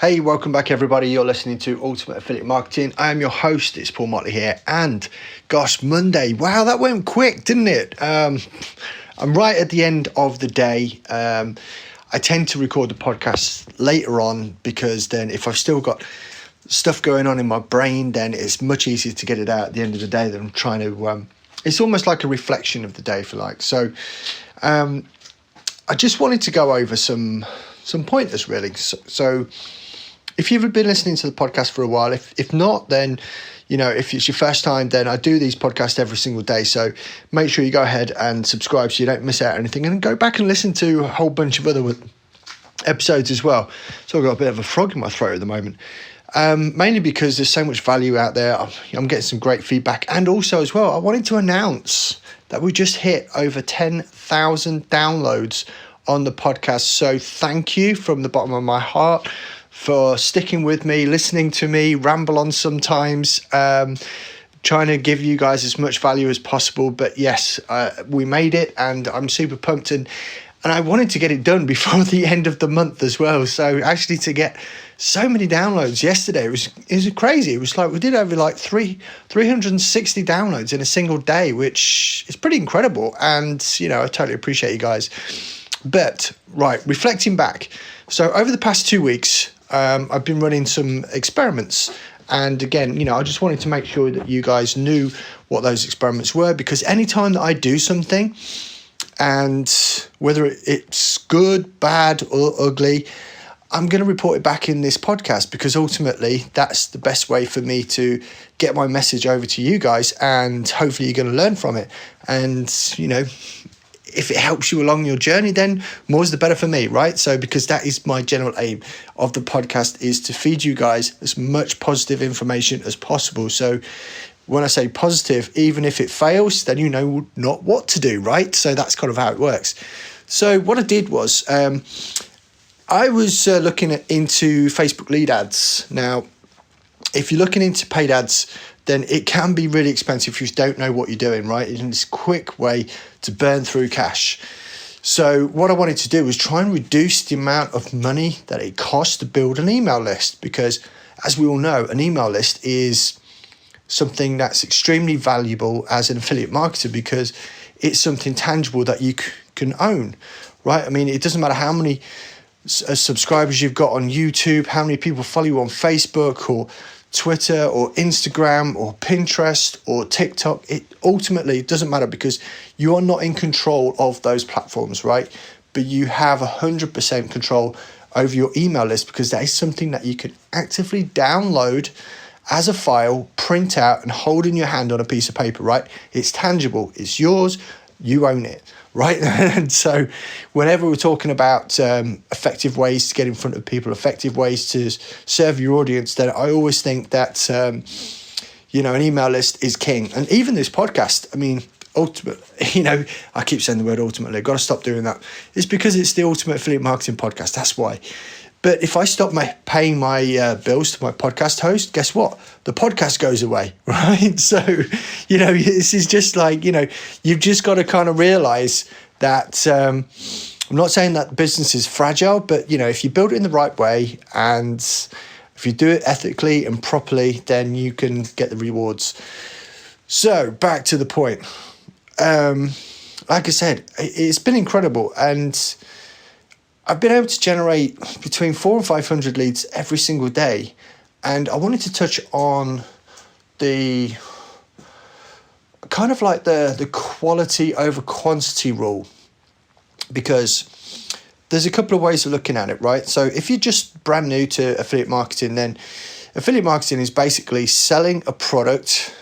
Hey, welcome back everybody. You're listening to Ultimate Affiliate Marketing. I am your host, it's Paul Motley here. And gosh, Monday, wow, that went quick, didn't it? I'm right at the end of the day. I tend to record the podcast later on because then if I've still got stuff going on in my brain, then it's much easier to get it out at the end of the day than trying to, it's almost like a reflection of the day, if you like. So I just wanted to go over some pointers really. So if you've been listening to the podcast for a while, if not, then, you know, if it's your first time, then I do these podcasts every single day. So make sure you go ahead and subscribe so you don't miss out on anything, and go back and listen to a whole bunch of other episodes as well. So I've got a bit of a frog in my throat at the moment, mainly because there's so much value out there. I'm getting some great feedback. And also as well, I wanted to announce that we just hit over 10,000 downloads on the podcast. So thank you from the bottom of my heart for sticking with me, listening to me ramble on sometimes, trying to give you guys as much value as possible. But yes, we made it, and I'm super pumped. And I wanted to get it done before the end of the month as well. So actually to get so many downloads yesterday, it was crazy. It was like we did over like 360 downloads in a single day, which is pretty incredible. And, you know, I totally appreciate you guys. But right, reflecting back. So over the past 2 weeks, I've been running some experiments. And again, you know, I just wanted to make sure that you guys knew what those experiments were, because anytime that I do something, and whether it's good, bad, or ugly, I'm going to report it back in this podcast, because ultimately that's the best way for me to get my message over to you guys, and hopefully you're going to learn from it. And, you know, if it helps you along your journey, then more's the better for me, right? So because that is my general aim of the podcast, is to feed you guys as much positive information as possible. So when I say positive, even if it fails, then you know not what to do, right? So that's kind of how it works. So what I did was I was looking into Facebook lead ads. Now, if you're looking into paid ads, then it can be really expensive if you don't know what you're doing, right? It's a quick way to burn through cash. So what I wanted to do was try and reduce the amount of money that it costs to build an email list, because as we all know, an email list is something that's extremely valuable as an affiliate marketer, because it's something tangible that you can own, right? I mean, it doesn't matter how many subscribers you've got on YouTube, how many people follow you on Facebook or Twitter or Instagram or Pinterest or TikTok. It ultimately doesn't matter, because you are not in control of those platforms, right? But you have 100% control over your email list, because that is something that you can actively download as a file, print out, and hold in your hand on a piece of paper, right? It's tangible, it's yours, you own it, right? And so whenever we're talking about effective ways to get in front of people, effective ways to serve your audience, then I always think that, you know, an email list is king. And even this podcast, I mean, ultimately, you know, I keep saying the word ultimately, I've got to stop doing that. It's because it's the Ultimate Affiliate Marketing Podcast, that's why. But if I stop paying my bills to my podcast host, guess what? The podcast goes away, right? So, you know, this is just like, you know, you've just got to kind of realize that I'm not saying that business is fragile, but, you know, if you build it in the right way and if you do it ethically and properly, then you can get the rewards. So back to the point. Like I said, it's been incredible. And I've been able to generate between 400 and 500 leads every single day. And I wanted to touch on the kind of like the quality over quantity rule, because there's a couple of ways of looking at it, right? So if you're just brand new to affiliate marketing, then affiliate marketing is basically selling a product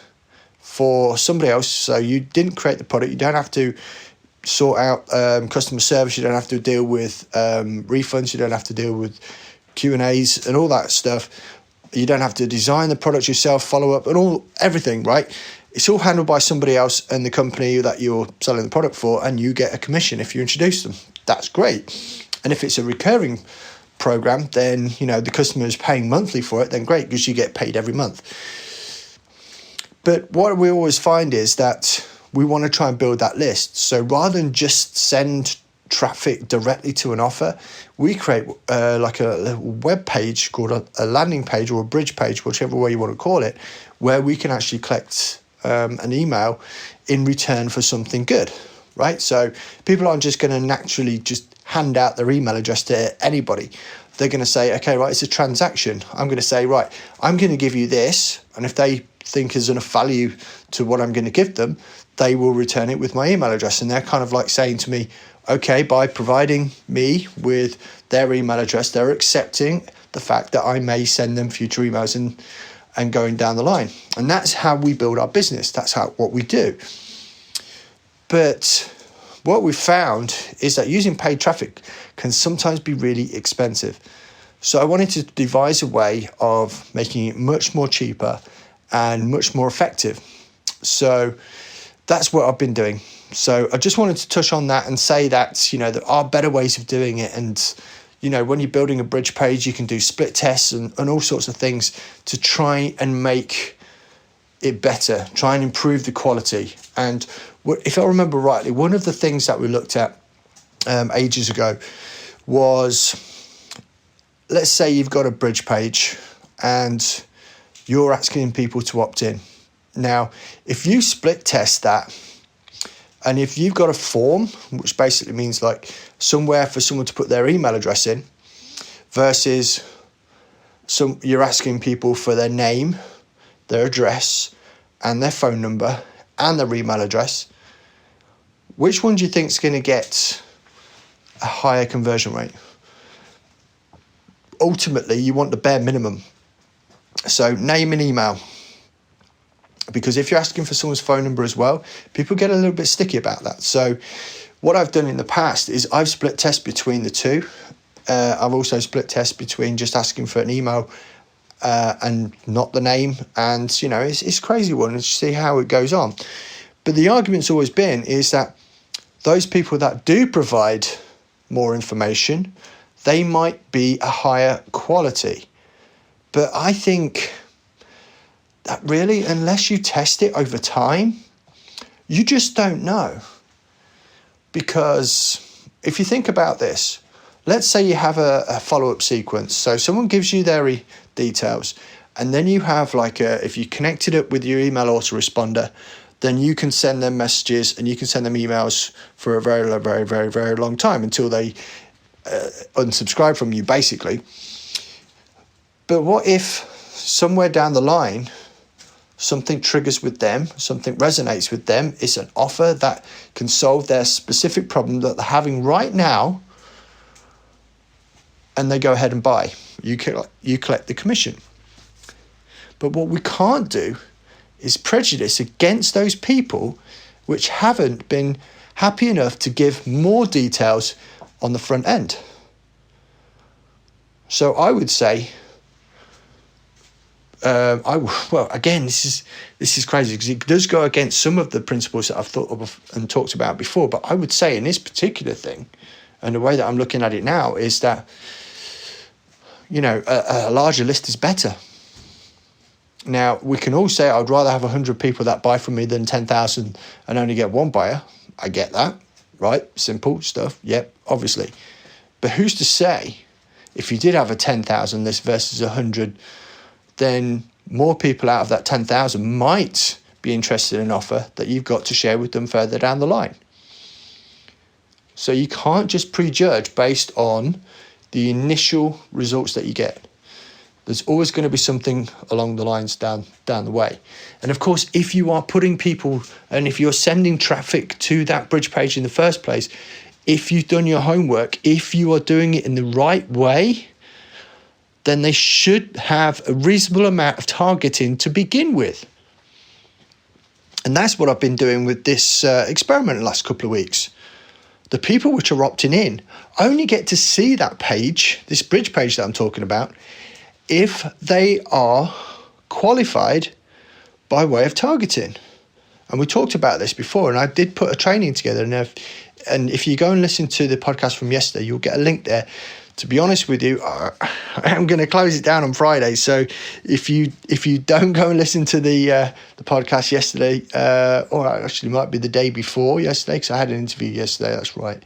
for somebody else. So you didn't create the product. You don't have to sort out customer service. You don't have to deal with refunds. You don't have to deal with Q&As and all that stuff. You don't have to design the product yourself, follow up, and everything, right? It's all handled by somebody else and the company that you're selling the product for, and you get a commission if you introduce them. That's great. And if it's a recurring program, then, you know, the customer is paying monthly for it, then great, because you get paid every month. But what we always find is that we want to try and build that list. So rather than just send traffic directly to an offer, we create like a web page called a landing page or a bridge page, whichever way you want to call it, where we can actually collect an email in return for something good, right? So people aren't just going to naturally just hand out their email address to anybody. They're going to say, okay, right, it's a transaction. I'm going to say, right, I'm going to give you this. And if they think there's enough value to what I'm going to give them, they will return it with my email address. And they're kind of like saying to me, okay, by providing me with their email address, they're accepting the fact that I may send them future emails and going down the line. And that's how we build our business. That's what we do. But what we've found is that using paid traffic can sometimes be really expensive. So I wanted to devise a way of making it much more cheaper and much more effective. So that's what I've been doing. So I just wanted to touch on that and say that, there are better ways of doing it. And, when you're building a bridge page, you can do split tests and all sorts of things to try and make it better, try and improve the quality. And if I remember rightly, one of the things that we looked at ages ago was, let's say you've got a bridge page and you're asking people to opt in. Now, if you split test that, and if you've got a form, which basically means like somewhere for someone to put their email address in, versus you're asking people for their name, their address, and their phone number, and their email address, which one do you think is going to get a higher conversion rate? Ultimately, you want the bare minimum. So name and email. Because if you're asking for someone's phone number as well, people get a little bit sticky about that. So what I've done in the past is I've split test between the two. I've also split test between just asking for an email and not the name. And, it's a crazy one to see how it goes on. But the argument's always been is that those people that do provide more information, they might be a higher quality. But I think that really, unless you test it over time, you just don't know. Because if you think about this, let's say you have a follow-up sequence. So someone gives you their details, and then you have if you connected it with your email autoresponder, then you can send them messages and you can send them emails for a very, very, very, very long time until they unsubscribe from you, basically. But what if somewhere down the line, something triggers with them, something resonates with them, it's an offer that can solve their specific problem that they're having right now, and they go ahead and buy. You collect the commission. But what we can't do is prejudice against those people which haven't been happy enough to give more details on the front end. So I would say, again, this is crazy because it does go against some of the principles that I've thought of and talked about before. But I would say in this particular thing, and the way that I'm looking at it now, is that a larger list is better. Now we can all say I'd rather have 100 people that buy from me than 10,000 and only get one buyer. I get that, right? Simple stuff. Yep, obviously. But who's to say if you did have a 10,000 list versus 100? Then more people out of that 10,000 might be interested in an offer that you've got to share with them further down the line. So you can't just prejudge based on the initial results that you get. There's always going to be something along the lines down the way. And of course, if you are putting people and if you're sending traffic to that bridge page in the first place, if you've done your homework, if you are doing it in the right way, then they should have a reasonable amount of targeting to begin with. And that's what I've been doing with this experiment the last couple of weeks. The people which are opting in only get to see that page, this bridge page that I'm talking about, if they are qualified by way of targeting. And we talked about this before, and I did put a training together. And if you go and listen to the podcast from yesterday, you'll get a link there. To be honest with you, I am going to close it down on Friday. So if you don't go and listen to the podcast yesterday, or actually it might be the day before yesterday, because I had an interview yesterday, that's right.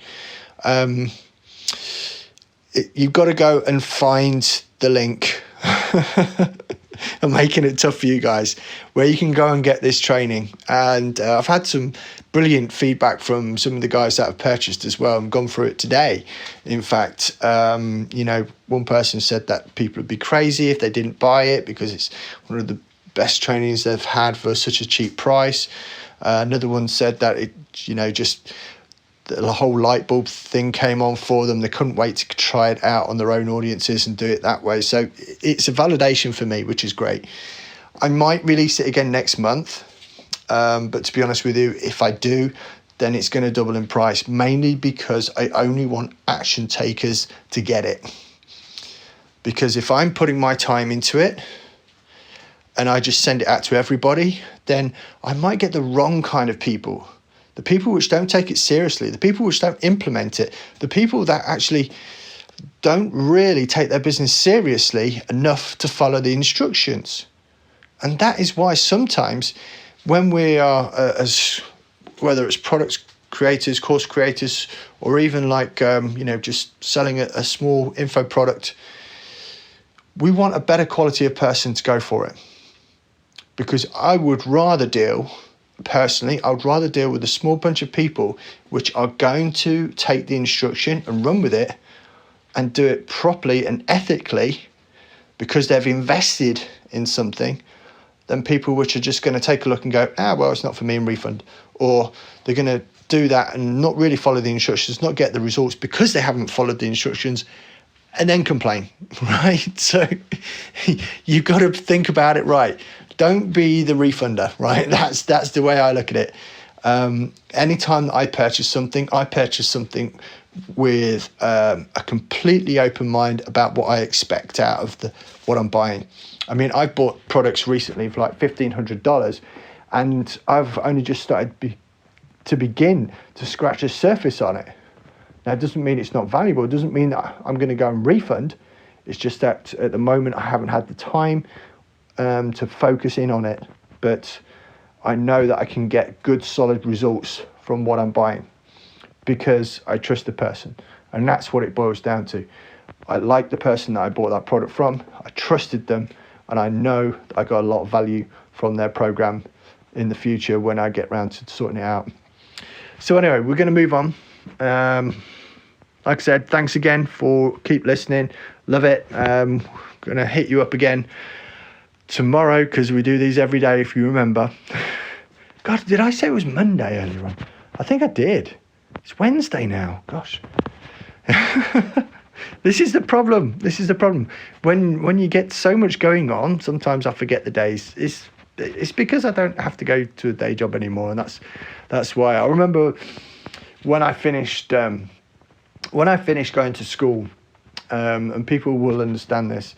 You've got to go and find the link. I'm making it tough for you guys, where you can go and get this training. And I've had some brilliant feedback from some of the guys that have purchased as well and gone through it today. In fact, one person said that people would be crazy if they didn't buy it because it's one of the best trainings they've had for such a cheap price. Another one said that just the whole light bulb thing came on for them. They couldn't wait to try it out on their own audiences and do it that way. So it's a validation for me, which is great. I might release it again next month. But to be honest with you, if I do, then it's going to double in price, mainly because I only want action takers to get it. Because if I'm putting my time into it and I just send it out to everybody, then I might get the wrong kind of people. The people which don't take it seriously, the people which don't implement it, the people that actually don't really take their business seriously enough to follow the instructions. And that is why sometimes when we are, whether it's product creators, course creators, or even just selling a small info product, we want a better quality of person to go for it. Because I would rather deal with a small bunch of people which are going to take the instruction and run with it and do it properly and ethically because they've invested in something, than people which are just going to take a look and go, it's not for me, and refund. Or they're going to do that and not really follow the instructions, not get the results because they haven't followed the instructions, and then complain, right? So you've got to think about it right. Don't be the refunder, right? That's the way I look at it. Anytime that I purchase something with a completely open mind about what I expect out of what I'm buying. I mean, I bought products recently for like $1,500, and I've only just started to begin to scratch the surface on it. Now, it doesn't mean it's not valuable. It doesn't mean that I'm going to go and refund. It's just that at the moment I haven't had the time to focus in on it. But I know that I can get good, solid results from what I'm buying because I trust the person. And that's what it boils down to. I like the person that I bought that product from. I trusted them. And I know that I got a lot of value from their program in the future when I get around to sorting it out. So anyway, we're going to move on. Like I said, thanks again for keep listening. Love it. Going to hit you up again tomorrow because we do these every day, if you remember. God, did I say it was Monday earlier on? I think I did. It's Wednesday now. Gosh. This is the problem. When you get so much going on, sometimes I forget the days. It's because I don't have to go to a day job anymore, and that's why. I remember when I finished going to school, and people will understand this.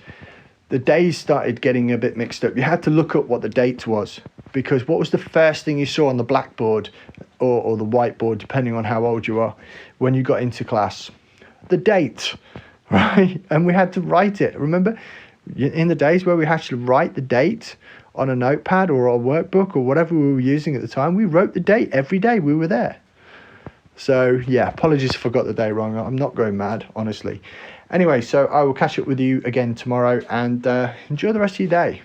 The days started getting a bit mixed up. You had to look up what the date was, because what was the first thing you saw on the blackboard or the whiteboard, depending on how old you are, when you got into class? The date, right? And we had to write it. Remember, in the days where we had to write the date on a notepad or a workbook or whatever we were using at the time, we wrote the date every day we were there. So, yeah, apologies if I got the day wrong. I'm not going mad, honestly. Anyway, so I will catch up with you again tomorrow, and enjoy the rest of your day.